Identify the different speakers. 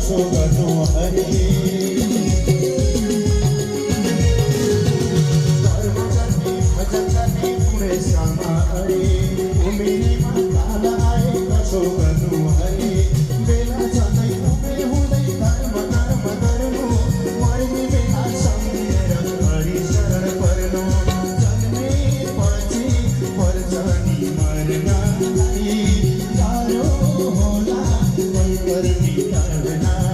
Speaker 1: कसो गर्नु हरे कर्म गर्ने भजन गर्ने पुरै हरे उमेरीमा काल आए कसो गर्नु हरे बेला छँदै उमेर हुँदै धर्म कर्म गर्नु मर्ने बेला सम्झेर हरि शरण पर्नु जन्मे पछि पर्छ नि मर्नलाई गाह्रो होला गर्मी कर्ना